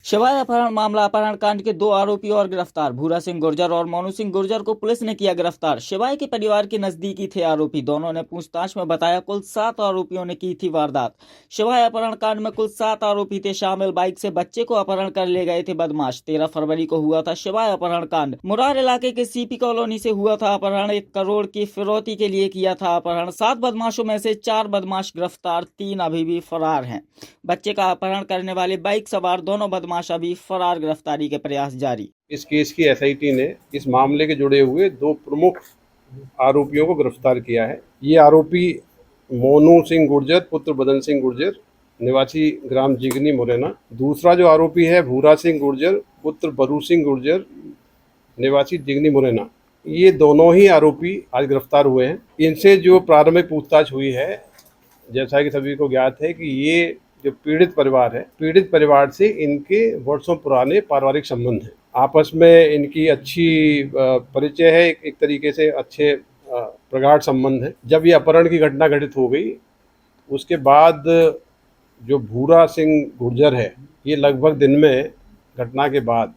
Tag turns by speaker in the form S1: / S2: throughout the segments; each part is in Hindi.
S1: शिवाय अपहरण मामला। अपहरण कांड के 2 आरोपी और गिरफ्तार। भूरा सिंह गुर्जर और मोनू सिंह गुर्जर को पुलिस ने किया गिरफ्तार। शिवाय के परिवार के नजदीकी थे आरोपी। दोनों ने पूछताछ में बताया कुल 7 आरोपियों ने की थी वारदात। शिवाय अपहरण कांड में कुल 7 आरोपी थे शामिल। बाइक से बच्चे को अपहरण कर ले गए थे बदमाश। 13 फरवरी को हुआ था शिवाय अपहरण कांड। मुरार इलाके के सीपी कॉलोनी से हुआ था अपहरण। 1 करोड़ की फिरौती के लिए किया था अपहरण। 7 बदमाशों में से 4 बदमाश गिरफ्तार, 3 अभी भी फरार हैं। बच्चे का अपहरण करने वाले बाइक सवार दोनों बदमाश अभी फरार। गिरफ्तारी के प्रयास जारी।
S2: इस केस की एसआईटी ने इस मामले के जुड़े हुए 2 प्रमुख आरोपियों को गिरफ्तार किया है। ये आरोपी मोनू सिंह गुर्जर पुत्र बदन सिंह गुर्जर निवासी ग्राम जिगनी मुरैना। दूसरा जो आरोपी है भूरा सिंह गुर्जर पुत्र बरू सिंह गुर्जर निवासी जिगनी मुरैना। ये दोनों ही आरोपी आज गिरफ्तार हुए हैं। इनसे जो प्रारंभिक पूछताछ हुई है, जैसा कि सभी को ज्ञात है कि ये जो पीड़ित परिवार है, पीड़ित परिवार से इनके वर्षों पुराने पारिवारिक संबंध हैं। आपस में इनकी अच्छी परिचय है, एक तरीके से अच्छे प्रगाढ़ संबंध है। जब ये अपहरण की घटना घटित हो गई, उसके बाद जो भूरा सिंह गुर्जर है, ये लगभग दिन में घटना के बाद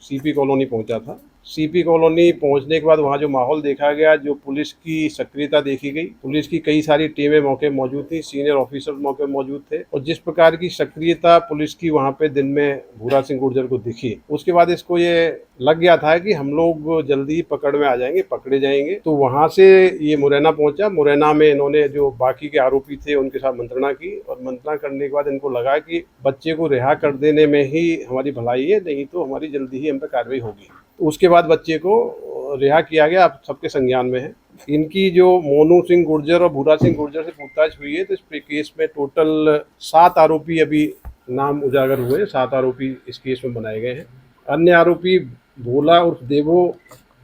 S2: सीपी कॉलोनी पहुंचा था। सीपी कॉलोनी पहुंचने के बाद वहां जो माहौल देखा गया, जो पुलिस की सक्रियता देखी गई, पुलिस की कई सारी टीमें मौके मौजूद थी, सीनियर ऑफिसर मौके मौजूद थे, और जिस प्रकार की सक्रियता पुलिस की वहां पे दिन में भूरा सिंह गुर्जर को दिखी, उसके बाद इसको ये लग गया था कि हम लोग जल्दी ही पकड़ में आ जाएंगे, पकड़े जाएंगे। तो वहां से ये मुरैना पहुंचा। मुरैना में इन्होंने जो बाकी के आरोपी थे उनके साथ मंत्रणा की, और मंत्रणा करने के बाद इनको लगा कि बच्चे को रिहा कर देने में ही हमारी भलाई है, नहीं तो हमारी जल्दी ही हम पे कार्रवाई होगी। तो उसके बाद बच्चे को रिहा किया गया, अब सबके संज्ञान में है। इनकी जो मोनू सिंह गुर्जर और भूरा सिंह गुर्जर से पूछताछ हुई है, तो इस केस में टोटल 7 आरोपी अभी नाम उजागर हुए, 7 आरोपी इस केस में बनाए गए हैं। अन्य आरोपी भोला उर्फ देवो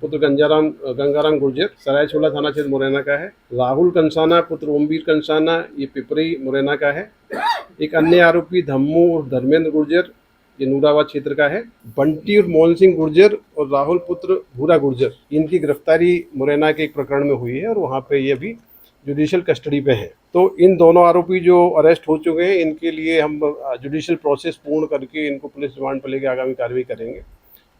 S2: पुत्र गंगाराम गुर्जर सरायछोला थाना क्षेत्र मुरैना का है। राहुल कंसाना पुत्र ओमवीर कंसाना, ये पिपरी मुरैना का है। एक अन्य आरोपी धम्मू उर्फ धर्मेंद्र गुर्जर, ये नूराबाद क्षेत्र का है। बंटी और मोहन सिंह गुर्जर और राहुल पुत्र भूरा गुर्जर, इनकी गिरफ्तारी मुरैना के एक प्रकरण में हुई है, और वहाँ पे ये भी जुडिशियल कस्टडी पे हैं। तो इन दोनों आरोपी जो अरेस्ट हो चुके हैं, इनके लिए हम जुडिशियल प्रोसेस पूर्ण करके इनको पुलिस रिमांड पर लेकर आगामी कार्रवाई करेंगे।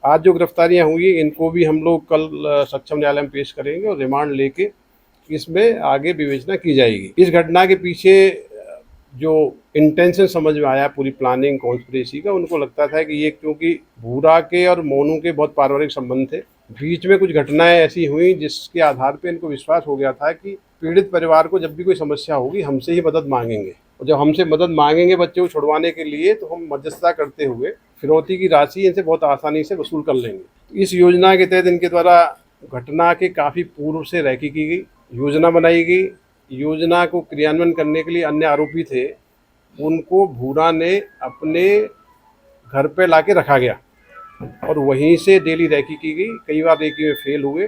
S2: आज जो गिरफ्तारियां हुई, इनको भी हम लोग कल सक्षम न्यायालय में पेश करेंगे, और रिमांड लेके इसमें आगे विवेचना की जाएगी। इस घटना के पीछे जो इंटेंशन समझ में आया, पूरी प्लानिंग कॉन्स्पिरेसी का, उनको लगता था कि ये क्योंकि भूरा के और मोनू के बहुत पारिवारिक संबंध थे, बीच में कुछ घटनाएं ऐसी हुई जिसके आधार पे इनको विश्वास हो गया था कि पीड़ित परिवार को जब भी कोई समस्या होगी हमसे ही मदद मांगेंगे, और जब हमसे मदद मांगेंगे बच्चे को छुड़वाने के लिए, तो हम मध्यस्थता करते हुए फिरौती की राशि इनसे बहुत आसानी से वसूल कर लेंगे। इस योजना के तहत इनके द्वारा घटना के काफ़ी पूर्व से रैकी की गई, योजना बनाई गई। योजना को क्रियान्वयन करने के लिए अन्य आरोपी थे, उनको भूरा ने अपने घर पे लाके रखा गया, और वहीं से डेली रैकी की गई। कई बार रैकी में फेल हुए,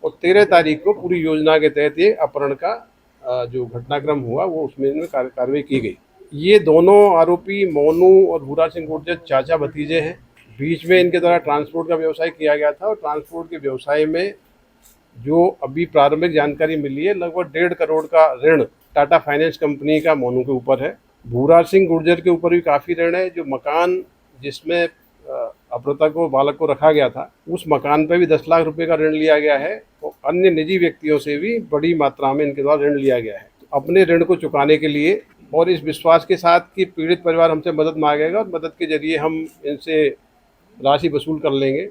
S2: और 13 तारीख को पूरी योजना के तहत ये अपहरण का जो घटनाक्रम हुआ, वो उसमें कार्रवाई की गई। ये दोनों आरोपी मोनू और भूरा सिंह गुर्जर चाचा भतीजे हैं। बीच में इनके द्वारा ट्रांसपोर्ट का व्यवसाय किया गया था, और ट्रांसपोर्ट के व्यवसाय में जो अभी प्रारंभिक जानकारी मिली है, लगभग 1.5 करोड़ का ऋण टाटा फाइनेंस कंपनी का मोनू के ऊपर है। भूरा सिंह गुर्जर के ऊपर भी काफ़ी ऋण है। जो मकान जिसमें अपहृता को बालक को रखा गया था, उस मकान पर भी 10 लाख रुपए का ऋण लिया गया है, और अन्य निजी व्यक्तियों से भी बड़ी मात्रा में इनके द्वारा ऋण लिया गया है। तो अपने ऋण को चुकाने के लिए, और इस विश्वास के साथ कि पीड़ित परिवार हमसे मदद मांगेगा और मदद के जरिए हम इनसे राशि वसूल कर लेंगे,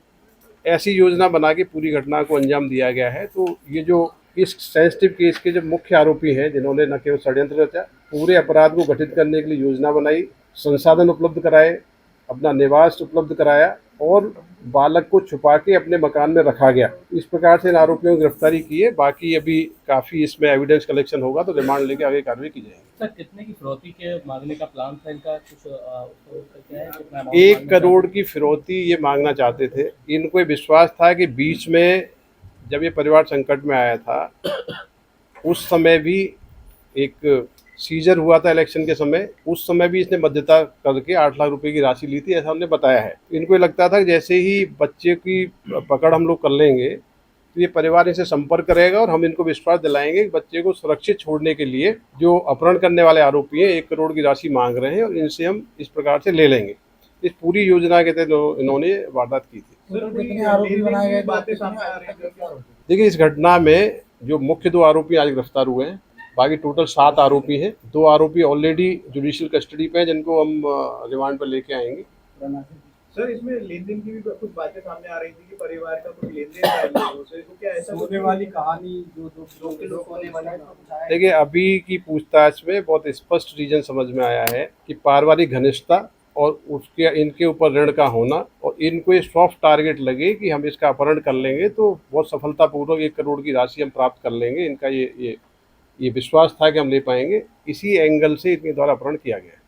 S2: ऐसी योजना बना के पूरी घटना को अंजाम दिया गया है। तो ये जो इस सेंसिटिव केस के जो मुख्य आरोपी हैं, जिन्होंने न केवल षड्यंत्र रचा, पूरे अपराध को घटित करने के लिए योजना बनाई, संसाधन उपलब्ध कराए, अपना निवास उपलब्ध कराया, और बालक को छुपा के अपने मकान में रखा गया। इस प्रकार से इन आरोपियों की गिरफ्तारी की है। बाकी अभी काफ़ी इसमें एविडेंस कलेक्शन होगा, तो रिमांड लेके आगे कार्रवाई की जाएगी।
S3: सर, कितने की फिरौती के मांगने का प्लान था इनका? कुछ क्या है, कितना amount
S2: 1
S3: मांगना
S2: करोड़ की फिरौती ये मांगना चाहते थे। इनको ये विश्वास था कि बीच में जब ये परिवार संकट में आया था, उस समय भी एक सीजर हुआ था इलेक्शन के समय, उस समय भी इसने मध्यस्थता करके 8 लाख रुपए की राशि ली थी, ऐसा हमने बताया है। इनको लगता था कि जैसे ही बच्चे की पकड़ हम लोग कर लेंगे, तो ये परिवार इनसे संपर्क करेगा, और हम इनको विश्वास दिलाएंगे कि बच्चे को सुरक्षित छोड़ने के लिए जो अपहरण करने वाले आरोपी हैं 1 करोड़ की राशि मांग रहे हैं, और इनसे हम इस प्रकार से ले लेंगे। इस पूरी योजना के तहत इन्होंने वारदात की थी।
S4: कितने आरोपी बनाए गए, बातें सामने आ रही हैं?
S2: देखिए, इस घटना में जो मुख्य 2 आरोपी आज गिरफ्तार हुए हैं, बाकी टोटल 7 आरोपी हैं। 2 आरोपी ऑलरेडी जुडिशियल कस्टडी पे हैं, जिनको हम रिमांड पर लेके आएंगे।
S4: सर, इसमें लेन देन की भी कुछ बातें सामने आ रही थी कि परिवार का कुछ लेन देन है लोगों से, तो क्या ऐसा होने वाली कहानी जो लोग होने वाला है?
S2: देखिए, अभी की पूछताछ में बहुत स्पष्ट रीजन समझ में आया है कि पारिवारिक घनिष्ठता और उसके इनके ऊपर ऋण का होना, और इनको ये सॉफ्ट टारगेट लगे कि हम इसका अपहरण कर लेंगे तो बहुत सफलतापूर्वक 1 करोड़ की राशि हम प्राप्त कर लेंगे। इनका ये विश्वास था कि हम ले पाएंगे। इसी एंगल से इनके द्वारा अपहरण किया गया है।